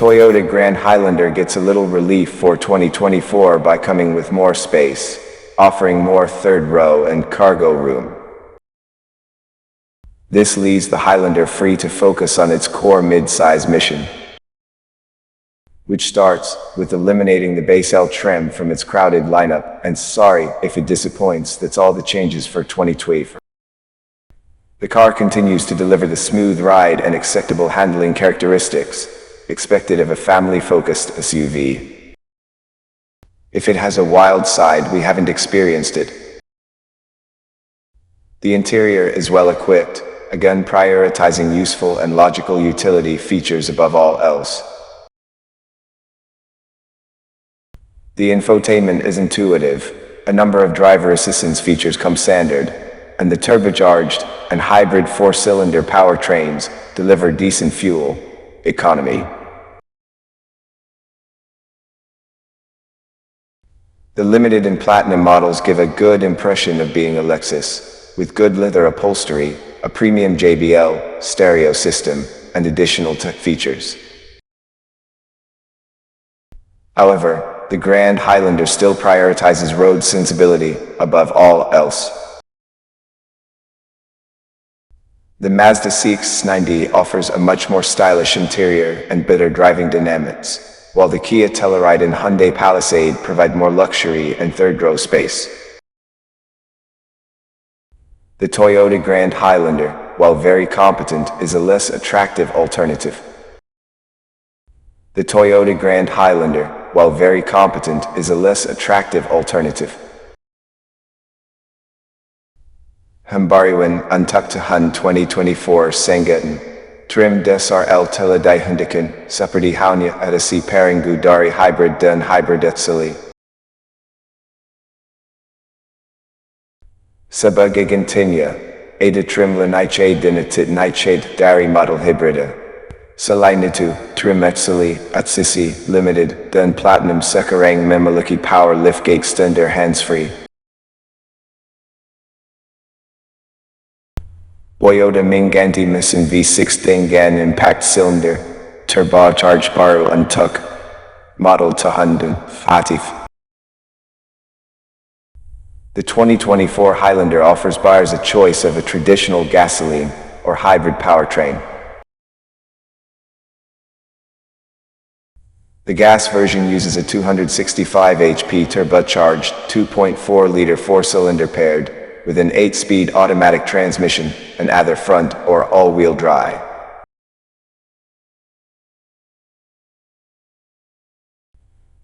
Toyota Grand Highlander gets a little relief for 2024 by coming with more space, offering more third row and cargo room. This leaves the Highlander free to focus on its core mid-size mission, which starts with eliminating the base L trim from its crowded lineup, and sorry if it disappoints, that's all the changes for 2024. The car continues to deliver the smooth ride and acceptable handling characteristics expected of a family-focused SUV. If it has a wild side, we haven't experienced it. The interior is well equipped, again prioritizing useful and logical utility features above all else. The infotainment is intuitive, a number of driver assistance features come standard, and the turbocharged and hybrid four-cylinder powertrains deliver decent fuel economy. The limited and platinum models give a good impression of being a Lexus, with good leather upholstery, a premium JBL stereo system, and additional tech features. However, the Grand Highlander still prioritizes road sensibility above all else. The Mazda CX-90 offers a much more stylish interior and better driving dynamics, while the Kia Telluride and Hyundai Palisade provide more luxury and third-row space. The Toyota Grand Highlander, while very competent, is a less attractive alternative. The Toyota Grand Highlander, while very competent, is a less attractive alternative. Hambariwan Untucked Hun 2024 Sangetan Trim Desar Teledihundikan Seperti Haunya Adasi Paringu Dari Hybrid Dan Hybrid Etsili Sebagai gantinya, ada trim lanaiche dinatit naiche dari model hybrida. Selain itu, trim Etsili Atsisi Limited dan Platinum sekarang memiliki power liftgate extender hands-free. Toyota mengganti mesin V6 dengan impact cylinder, turbocharged baru untuk model tahun depan. The 2024 Highlander offers buyers a choice of a traditional gasoline or hybrid powertrain. The gas version uses a 265 HP turbocharged 2.4-liter four-cylinder paired with an 8-speed automatic transmission and either front or all-wheel drive.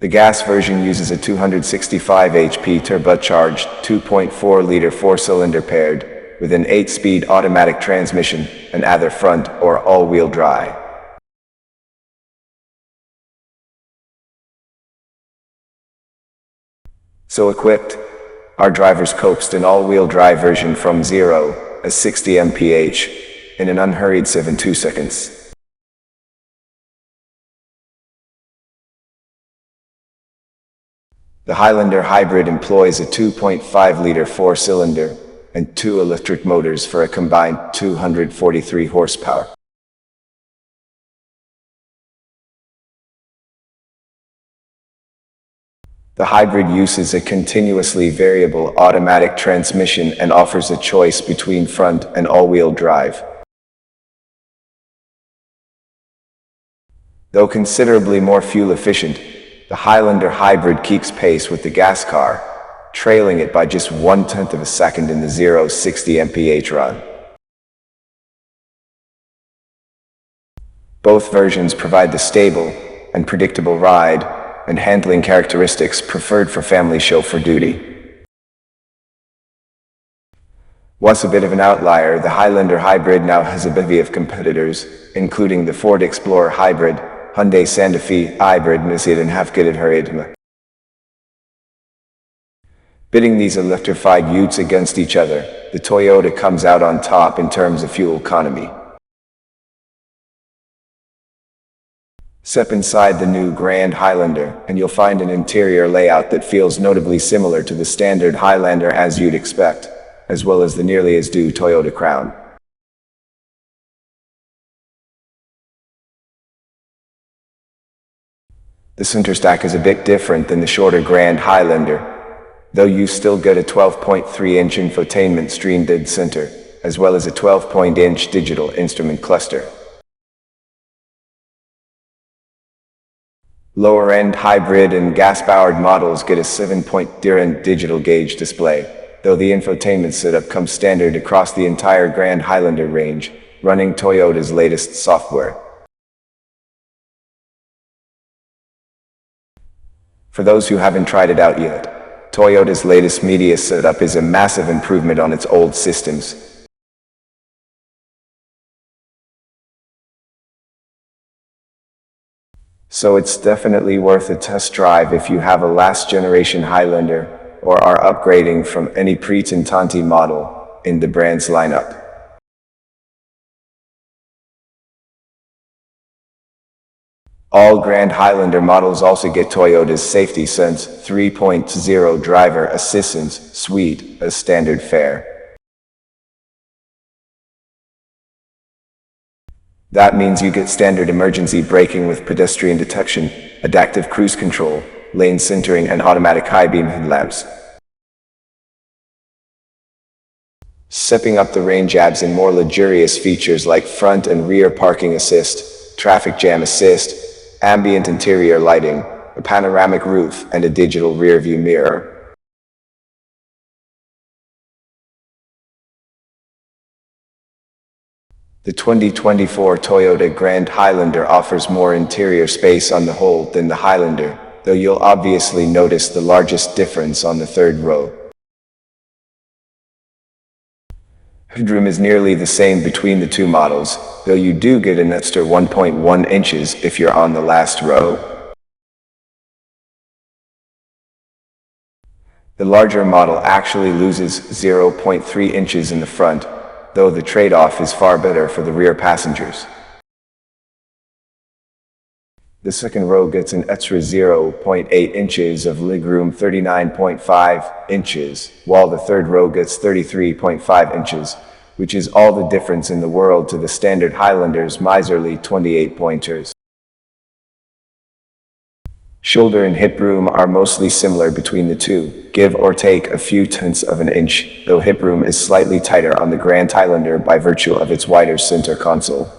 The gas version uses a 265 HP turbocharged 2.4-liter four-cylinder paired with an 8-speed automatic transmission and either front or all-wheel drive. So equipped, our drivers coaxed an all-wheel drive version from 0 to 60 mph in an unhurried 7.2 seconds. The Highlander Hybrid employs a 2.5-liter four-cylinder and 2 electric motors for a combined 243 horsepower. The hybrid uses a continuously variable automatic transmission and offers a choice between front and all-wheel drive. Though considerably more fuel efficient, the Highlander Hybrid keeps pace with the gas car, trailing it by just 1/10 of a second in the 0-60 mph run. Both versions provide the stable and predictable ride and handling characteristics preferred for family chauffeur duty. Once a bit of an outlier, the Highlander Hybrid now has a bevy of competitors, including the Ford Explorer Hybrid, Hyundai Santa Fe Hybrid, and Hafgided Haridma. Bidding these electrified utes against each other, the Toyota comes out on top in terms of fuel economy. Step inside the new Grand Highlander, and you'll find an interior layout that feels notably similar to the standard Highlander as you'd expect, as well as the nearly as due Toyota Crown. The center stack is a bit different than the shorter Grand Highlander, though you still get a 12.3-inch infotainment screen dead center, as well as a 12-inch digital instrument cluster. Lower-end hybrid and gas-powered models get a 7.0-inch digital gauge display, though the infotainment setup comes standard across the entire Grand Highlander range, running Toyota's latest software. For those who haven't tried it out yet, Toyota's latest media setup is a massive improvement on its old systems. So it's definitely worth a test drive if you have a last-generation Highlander or are upgrading from any pre-Tintanti model in the brand's lineup. All Grand Highlander models also get Toyota's Safety Sense 3.0 driver assistance suite as standard fare. That means you get standard emergency braking with pedestrian detection, adaptive cruise control, lane centering, and automatic high-beam headlamps. Stepping up the range adds in more luxurious features like front and rear parking assist, traffic jam assist, ambient interior lighting, a panoramic roof, and a digital rear-view mirror. The 2024 Toyota Grand Highlander offers more interior space on the whole than the Highlander, though you'll obviously notice the largest difference on the third row. Headroom is nearly the same between the two models, though you do get an extra 1.1 inches if you're on the last row. The larger model actually loses 0.3 inches in the front, though the trade-off is far better for the rear passengers. The second row gets an extra 0.8 inches of legroom, 39.5 inches, while the third row gets 33.5 inches, which is all the difference in the world to the standard Highlander's miserly 28 pointers. Shoulder and hip room are mostly similar between the two, give or take a few tenths of an inch, though hip room is slightly tighter on the Grand Highlander by virtue of its wider center console.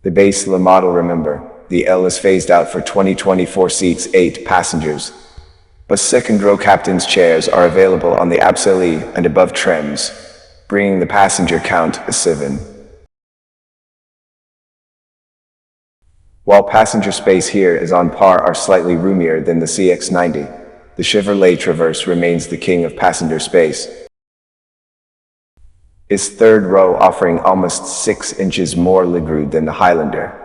The base La model, remember, the L is phased out for 2024 seats 8 passengers, but second row captain's chairs are available on the Absoli and above trims, bringing the passenger count to 7. While passenger space here is on par or slightly roomier than the CX-90, the Chevrolet Traverse remains the king of passenger space. Its third row offering almost 6 inches more legroom than the Highlander.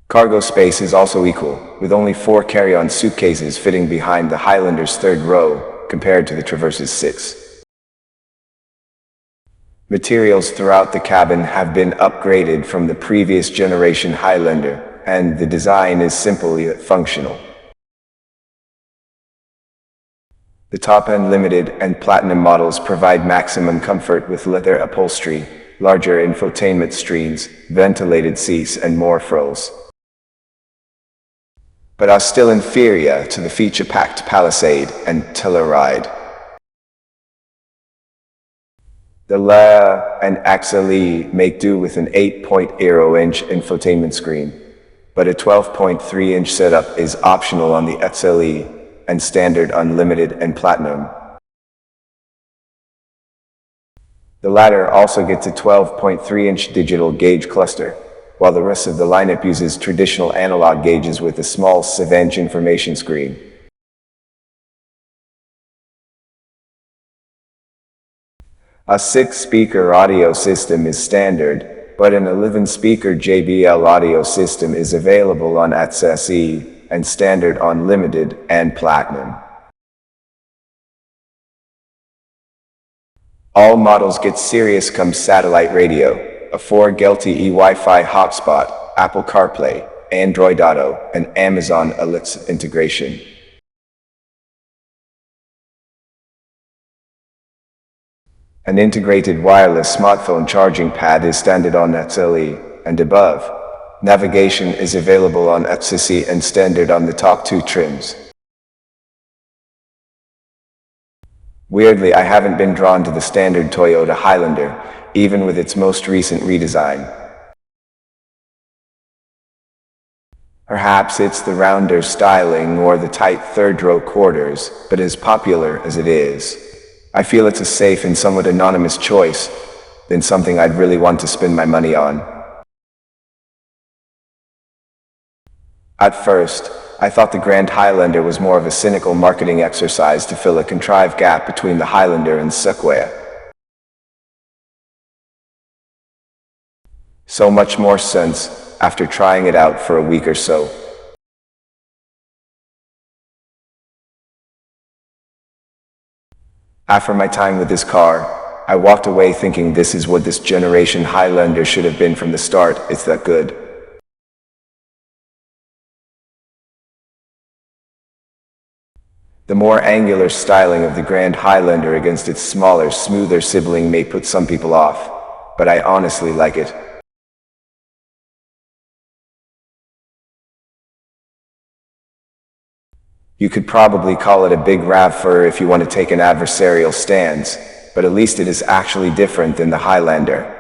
Cargo space is also equal, with only 4 carry-on suitcases fitting behind the Highlander's third row, compared to the Traverse's 6. Materials throughout the cabin have been upgraded from the previous generation Highlander, and the design is simple yet functional. The top-end Limited and Platinum models provide maximum comfort with leather upholstery, larger infotainment screens, ventilated seats, and more frills, but are still inferior to the feature-packed Palisade and Telluride. The La and Axle make do with an 8.0-inch infotainment screen, but a 12.3-inch setup is optional on the XLE and standard Unlimited and Platinum. The latter also gets a 12.3-inch digital gauge cluster, while the rest of the lineup uses traditional analog gauges with a small 7-inch information screen. A 6-speaker audio system is standard, but an 11-speaker JBL audio system is available on XSE and standard on Limited and Platinum. All models get Sirius-XM satellite radio, a 4G LTE Wi-Fi hotspot, Apple CarPlay, Android Auto, and Amazon Alexa integration. An integrated wireless smartphone charging pad is standard on XLE and above. Navigation is available on XCC and standard on the top two trims. Weirdly, I haven't been drawn to the standard Toyota Highlander, even with its most recent redesign. Perhaps it's the rounder styling or the tight third-row quarters, but as popular as it is, I feel it's a safe and somewhat anonymous choice than something I'd really want to spend my money on. At first, I thought the Grand Highlander was more of a cynical marketing exercise to fill a contrived gap between the Highlander and Sequoia. So much more sense after trying it out for a week or so. After my time with this car, I walked away thinking this is what this generation Highlander should have been from the start. It's that good. The more angular styling of the Grand Highlander against its smaller, smoother sibling may put some people off, but I honestly like it. You could probably call it a big RAV4 if you want to take an adversarial stance, but at least it is actually different than the Highlander.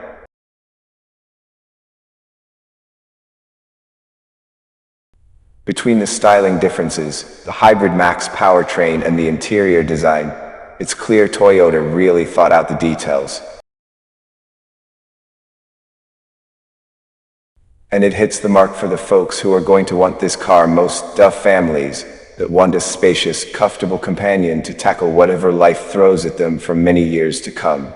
Between the styling differences, the hybrid max powertrain and the interior design, it's clear Toyota really thought out the details. And it hits the mark for the folks who are going to want this car most, families that want a spacious, comfortable companion to tackle whatever life throws at them for many years to come.